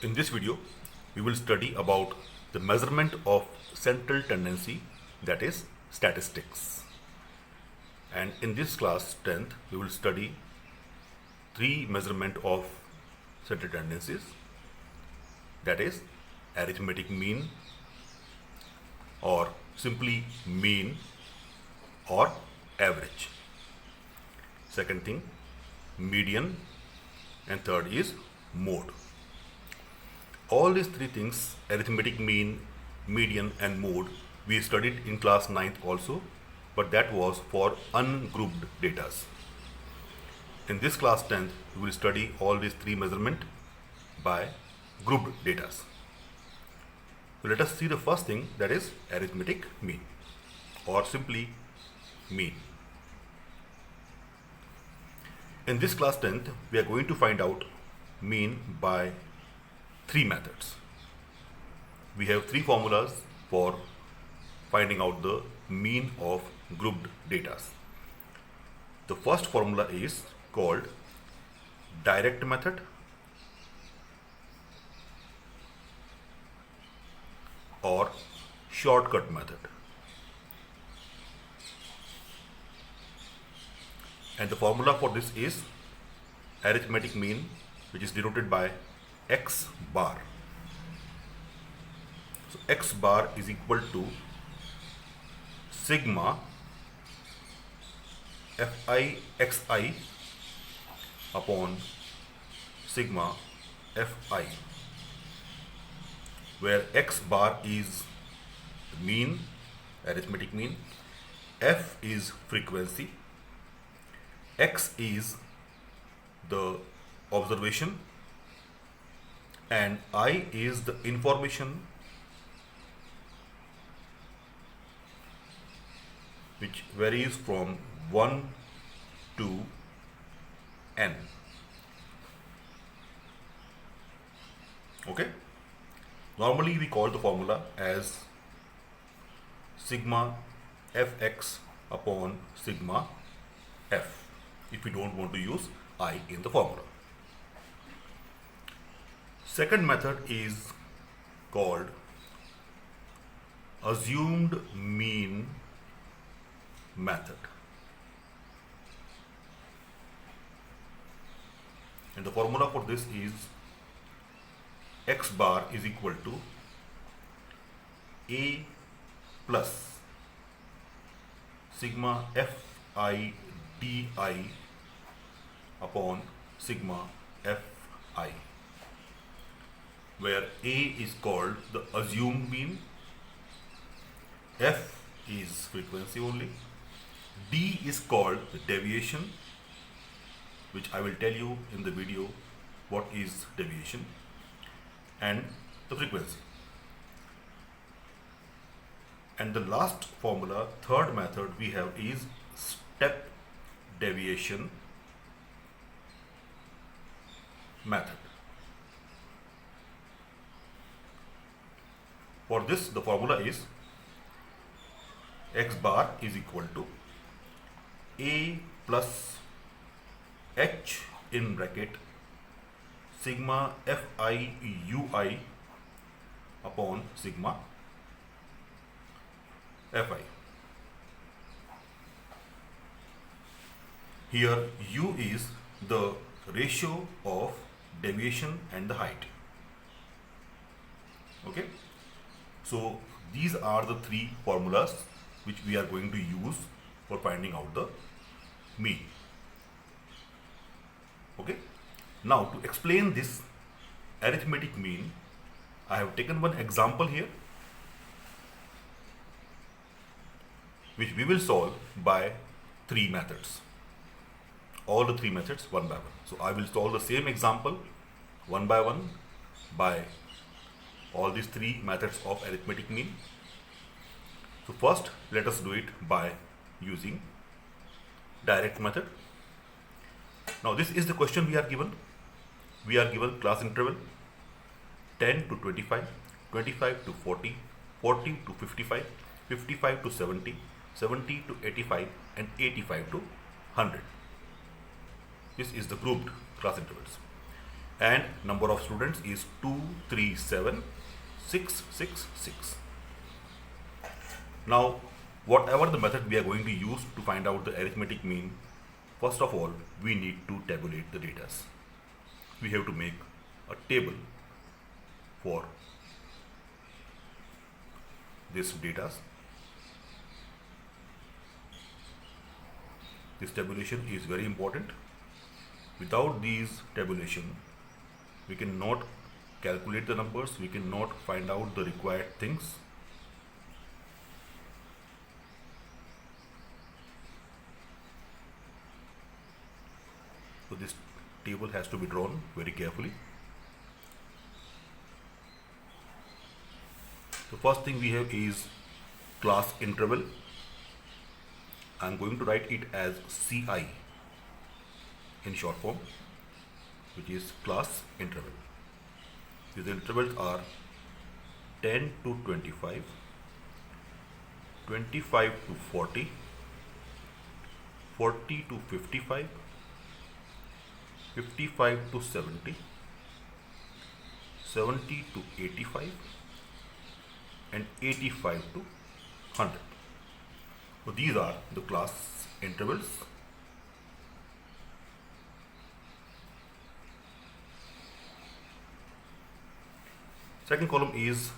In this video, we will study about the measurement of central tendency, that is statistics. And in this class 10th, we will study three measurement of central tendencies, that is arithmetic mean, or simply mean, or average. Second thing, median, and third is mode. All these three things, arithmetic mean, median and mode, we studied in class 9th also, but that was for ungrouped datas. In this class 10th, we will study all these three measurement by grouped datas. So let us see the first thing, that is arithmetic mean, or simply mean. In this class 10th, we are going to find out mean by three methods. We have three formulas for finding out the mean of grouped datas. The first formula is called direct method or shortcut method. And the formula for this is arithmetic mean, which is denoted by x bar. So x bar is equal to sigma fi xi upon sigma fi, where x bar is mean, arithmetic mean, f is frequency, x is the observation, and I is the information which varies from 1 to n. Okay? Normally we call the formula as sigma fx upon sigma f if we don't want to use I in the formula. Second method is called assumed mean method. And the formula for this is x bar is equal to a plus sigma fi di upon sigma fi, where a is called the assumed mean, f is frequency only, d is called the deviation, which I will tell you in the video what is deviation, and the frequency. And the last formula, third method we have is step deviation method. For this, the formula is x bar is equal to a plus h in bracket sigma fi ui upon sigma fi. Here u is the ratio of deviation and the height. Okay? So these are the three formulas which we are going to use for finding out the mean. Okay? Now to explain this arithmetic mean, I have taken one example here which we will solve by three methods. All the three methods one by one. So I will solve the same example one by one by all these three methods of arithmetic mean. So first, let us do it by using direct method. Now this is the question we are given. We are given class interval 10 to 25, 25 to 40, 40 to 55, 55 to 70, 70 to 85, and 85 to 100. This is the grouped class intervals. and number of students is 237666. Now, whatever the method we are going to use to find out the arithmetic mean, first of all, we need to tabulate the data. We have to make a table for this data. This tabulation is very important. Without these tabulation, we cannot calculate the numbers, we cannot find out the required things. So this table has to be drawn very carefully. The first thing we have is class interval. I am going to write it as CI in short form, which is class interval. These intervals are 10 to 25, 25 to 40, 40 to 55, 55 to 70, 70 to 85, and 85 to 100. So these are the class intervals. Second column is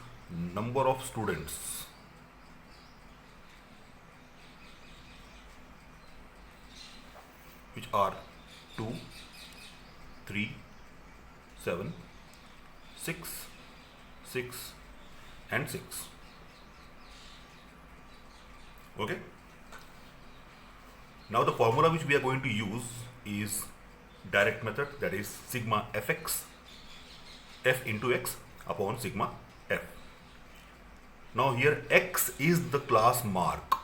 number of students. Which are 2, 3, 7, 6, 6, and 6. Okay. Now the formula which we are going to use is direct method, that is sigma fx, f into x upon sigma f. Now here x is the class mark.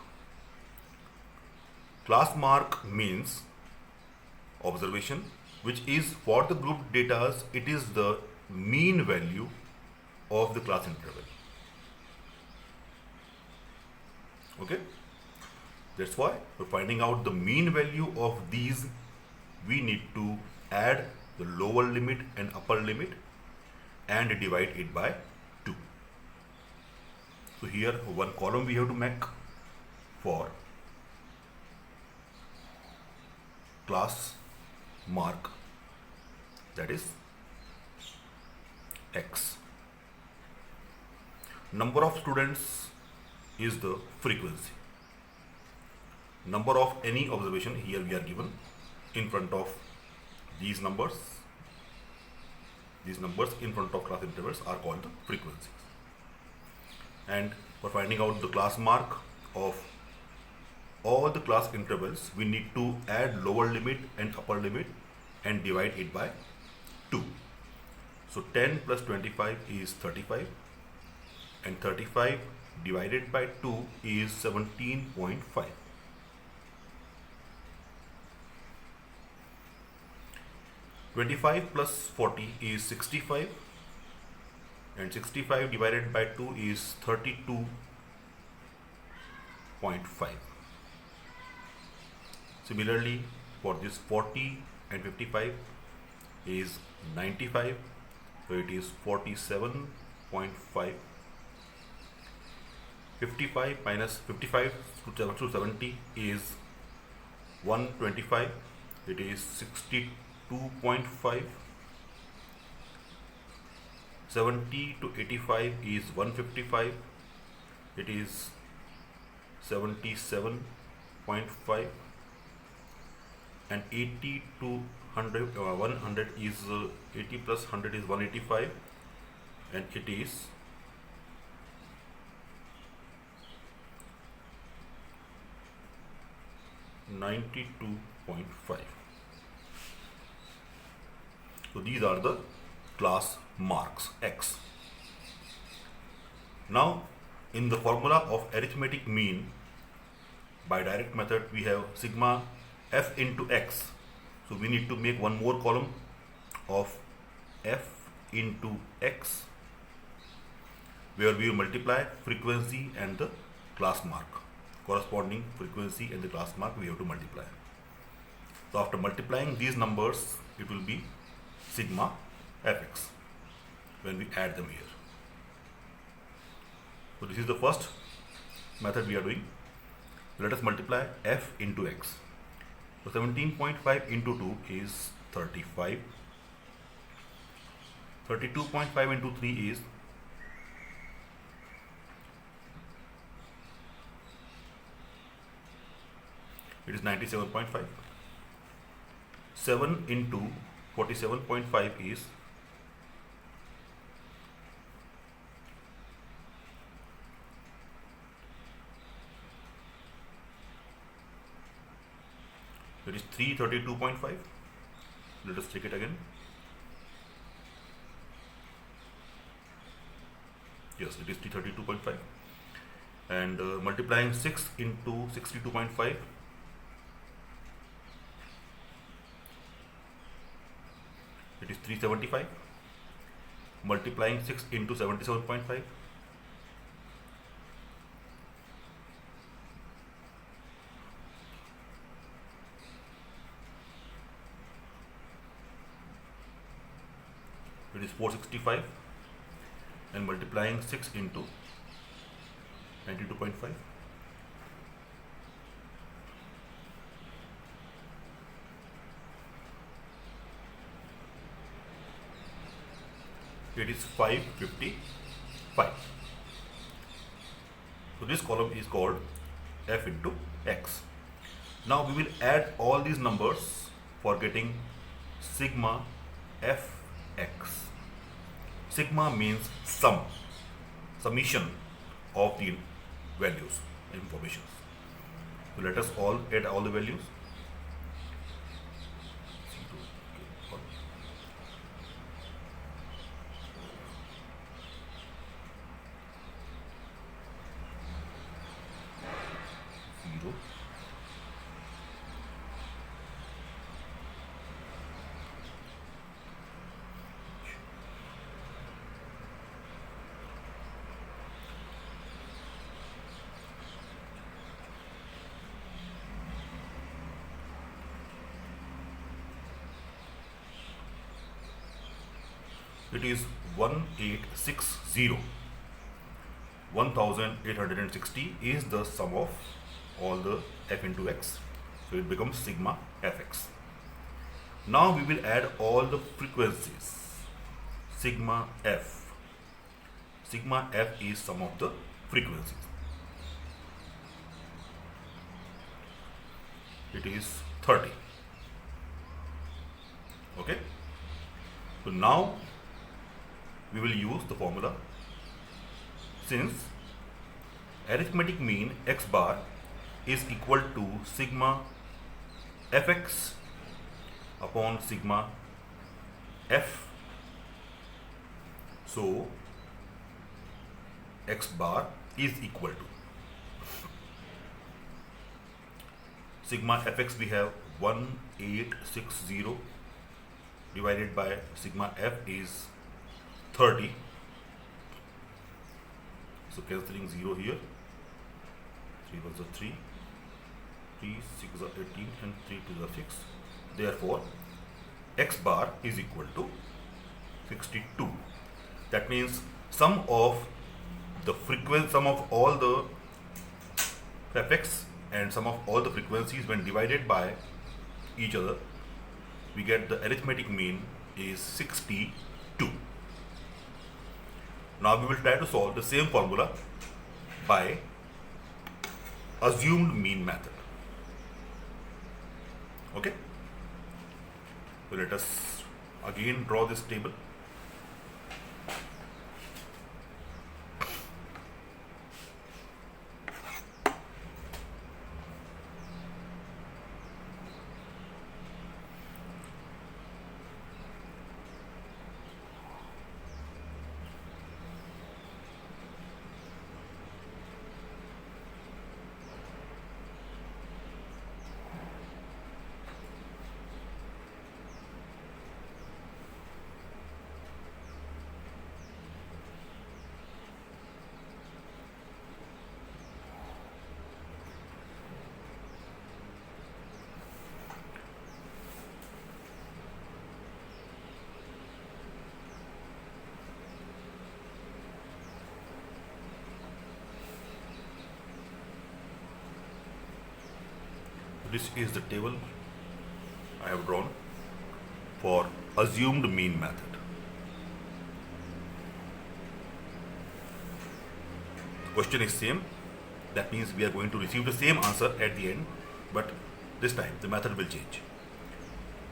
Class mark means observation, which is for the group data, it is the mean value of the class interval. Okay, that's why for finding out the mean value of these, we need to add the lower limit and upper limit and divide it by 2. So here one column we have to make for class mark, that is x. Number of students is the frequency. Number of any observation, here we are given in front of these numbers. These numbers in front of class intervals are called the frequencies. And for finding out the class mark of all the class intervals, we need to add lower limit and upper limit and divide it by 2. So 10 plus 25 is 35, and 35 divided by 2 is 17.5. (25 plus 40 is 65, and 65 divided by 2 is 32.5. Similarly, for this 40 and 55 is 95, so it is 47.5. 55 minus 55 to 70 is 125, it is 62.5. 70 to 85 is 155, it is 77.5, and 80 to 100 is 80 plus 100 is 185, and it is 92.5. So these are the class marks x. Now in the formula of arithmetic mean by direct method, we have sigma f into x. So we need to make one more column of f into x, where we will multiply frequency and the class mark. Corresponding frequency and the class mark we have to multiply. So after multiplying these numbers, it will be sigma fx when we add them here. So this is the first method we are doing. Let us multiply f into x. So 17.5 into 2 is 35. 32.5 into 3 is 97.5. 7 into 47.5 is 332.5. Let us check it again. Yes, it is 332.5. And multiplying 6 into 62.5, it is 375. Multiplying 6 into 77.5, it is 465. And multiplying 6 into 92.5, it is 555. So this column is called f into x. Now we will add all these numbers for getting sigma fx. Sigma means summation of the values, information. So let us all add all the values. Zero. It is 1860. 1860 is the sum of all the f into x. So it becomes sigma fx. Now we will add all the frequencies. Sigma f. Sigma f is sum of the frequencies. It is 30. Okay. So now we will use the formula. Since arithmetic mean x bar is equal to sigma fx upon sigma f, so x bar is equal to sigma fx. We have 1860 divided by sigma f is 30. So cancelling 0 here. 3 1s are 3, 3 6 are 18, and 3 2s are 6. Therefore, x bar is equal to 62. That means sum of the frequency, sum of all the fx and sum of all the frequencies when divided by each other, we get the arithmetic mean is 62. Now we will try to solve the same formula by assumed mean method. Okay. So let us again draw this table. This is the table I have drawn for assumed mean method. Question is same. That means we are going to receive the same answer at the end, but this time the method will change.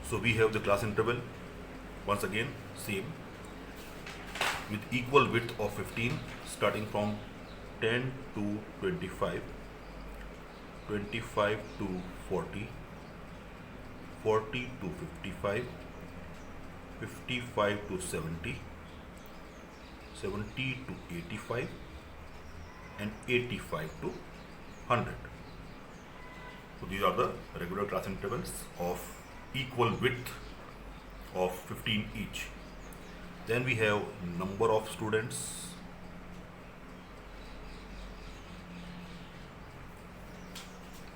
So we have the class interval, once again same, with equal width of 15, starting from 10 to 25, 25 to 40, 40 to 55, 55 to 70, 70 to 85, and 85 to 100. So these are the regular class intervals of equal width of 15 each. Then we have number of students,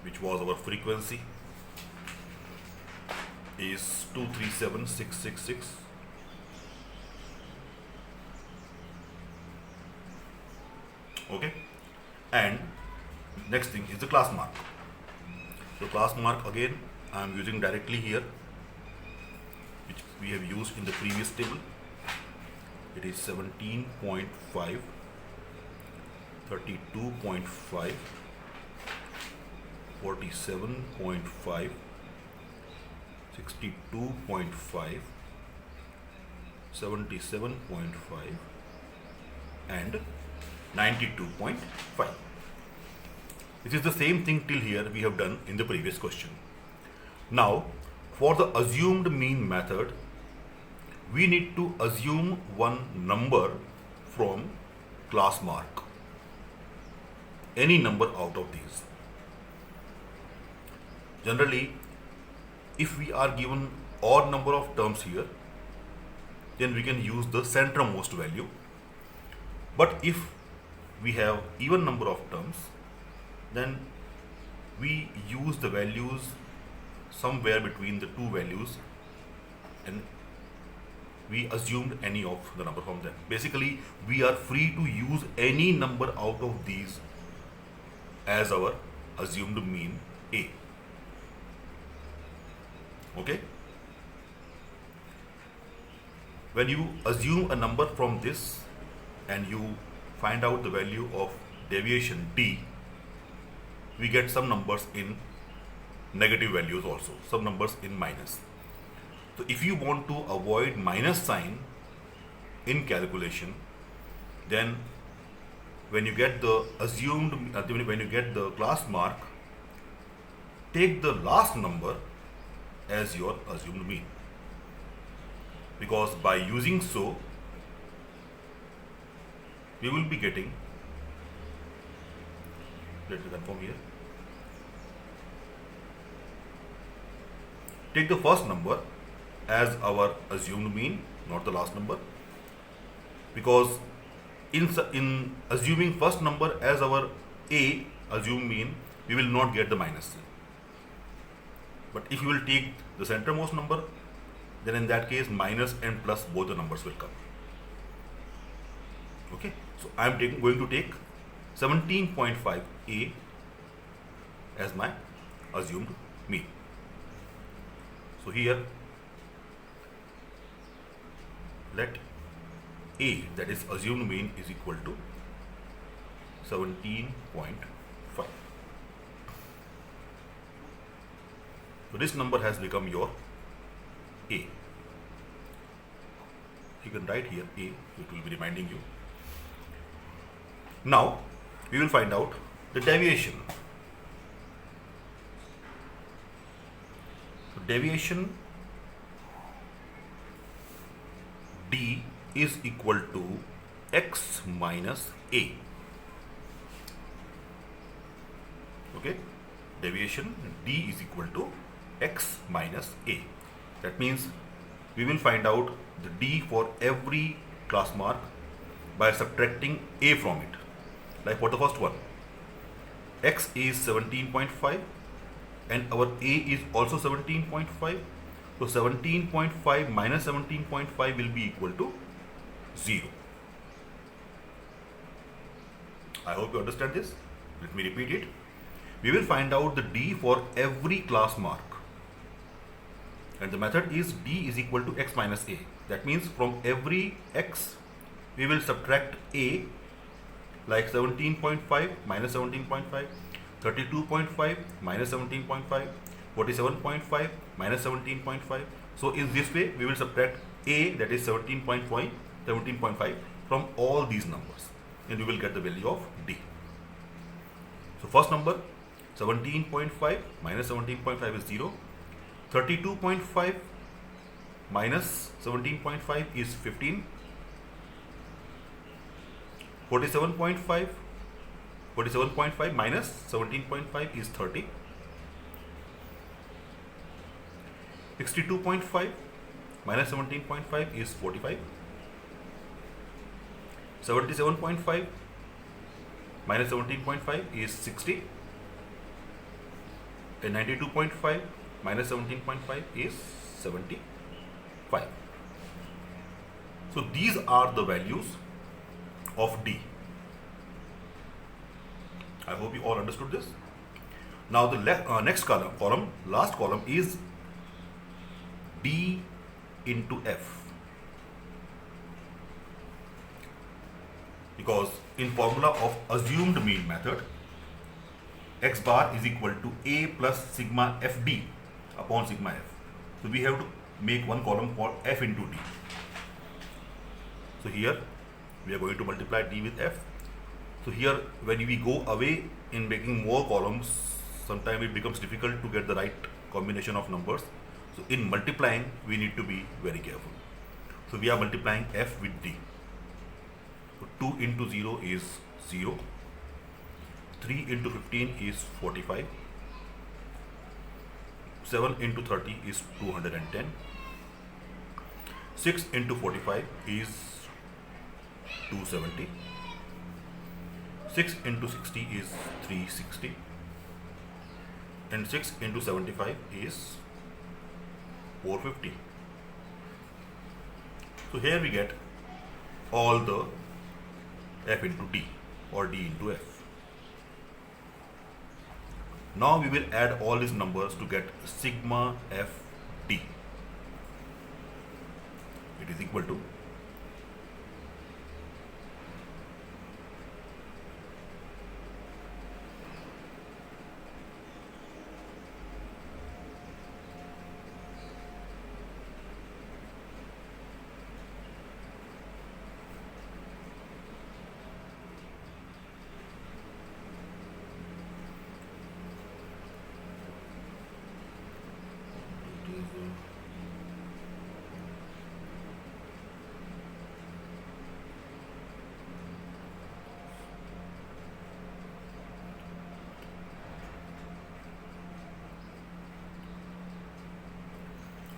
which was our frequency, is 237666. Okay, and next thing is the class mark. So class mark again I am using directly here, which we have used in the previous table. It is 17.5, 32.5, 47.5, 62.5, 77.5, and 92.5. This is the same thing till here we have done in the previous question. Now, for the assumed mean method, we need to assume one number from class mark. Any number out of these. Generally, if we are given odd number of terms here, then we can use the centermost value. But if we have even number of terms, then we use the values somewhere between the two values, and we assumed any of the number from them. Basically, we are free to use any number out of these as our assumed mean A. Okay? When you assume a number from this and you find out the value of deviation D, we get some numbers in negative values also, some numbers in minus. So if you want to avoid minus sign in calculation, then when you get the assumed, when you get the class mark, take the last number as your assumed mean, because by using so, we will be getting, let me confirm here, take the first number as our assumed mean, not the last number, because in assuming first number as our A assumed mean, we will not get the minus. But if you will take the centermost number, then in that case minus and plus both the numbers will come. Okay, so I am going to take 17.5 A as my assumed mean. So here let A, that is assumed mean, is equal to 17.5. So this number has become your A. You can write here A, it will be reminding you. Now we will find out the deviation. So deviation D is equal to x minus A. Okay, deviation D is equal to x minus A. That means we will find out the D for every class mark by subtracting A from it. Like for the first one, x is 17.5 and our A is also 17.5. So 17.5 minus 17.5 will be equal to 0. I hope you understand this. Let me repeat it. We will find out the D for every class mark. And the method is D is equal to X minus A. That means from every X, we will subtract A, like 17.5 minus 17.5, 32.5 minus 17.5, 47.5 minus 17.5. So in this way, we will subtract A, that is 17.5 from all these numbers, and we will get the value of D. So first number, 17.5 minus 17.5 is 0. 32.5 minus 17.5 is 15. 47.5 minus 17.5 is 30. 62.5 minus 17.5 is 45. 77.5 minus 17.5 is 60. And 92.5 minus 17.5 is 75. So these are the values of D. I hope you all understood this. Now the next last column is D into F. Because in formula of assumed mean method, X bar is equal to A plus sigma FD upon sigma F. So we have to make one column called F into D. So here we are going to multiply D with F. So here when we go away in making more columns, sometimes it becomes difficult to get the right combination of numbers. So in multiplying, we need to be very careful. So we are multiplying F with D. So 2 into 0 is 0. 3 into 15 is 45. 7 into 30 is 210. 6 into 45 is 270. 6 into 60 is 360. And 6 into 75 is 450. So here we get all the F into D or D into F. Now we will add all these numbers to get sigma F D. It is equal to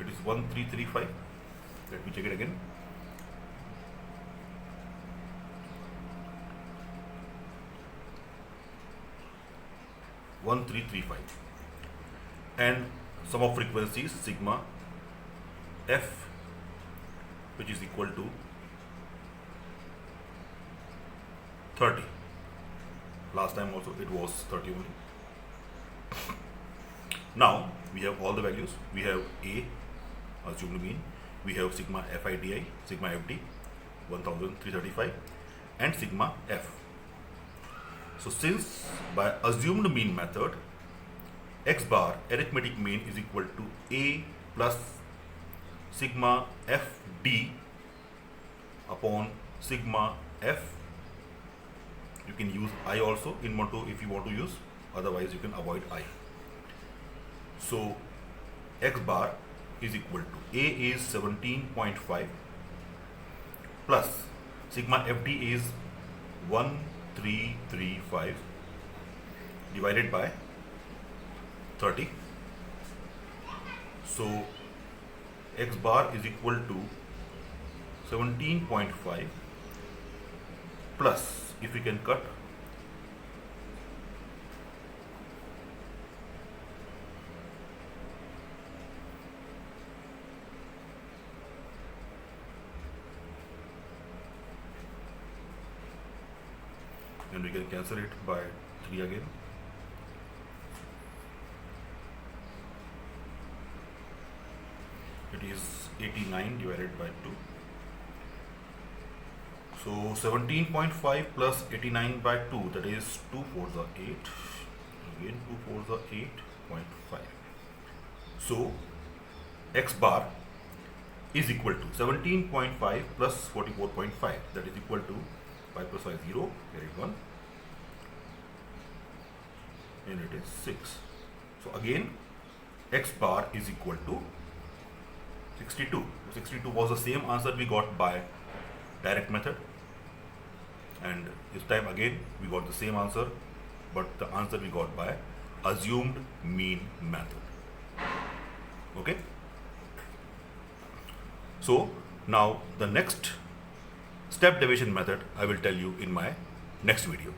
it is 1335. Let me check it again. And sum of frequencies sigma F, which is equal to 30. Last time also it was 30 only. Now we have all the values. We have A, assumed mean. We have sigma FIDI, sigma FD, 1335, and sigma F. So since by assumed mean method, X bar arithmetic mean is equal to A plus sigma FD upon sigma F. You can use I also if you want to use, otherwise you can avoid I. So X bar is equal to A is 17.5 plus sigma FD is 1335 divided by 30. So X bar is equal to 17.5 plus, if we can cut, and we can cancel it by 3 again. it is 89 divided by 2. So 17.5 plus 89 by 2, that is 2 4s are 8. Again 2 4s are 8.5. So x bar is equal to 17.5 plus 44.5, that is equal to 5 plus 5 0, here is 1, and it is 6. So again x bar is equal to 62. 62 was the same answer we got by direct method, and this time again we got the same answer, but the answer we got by assumed mean method. Okay, so now the next step deviation method I will tell you in my next video.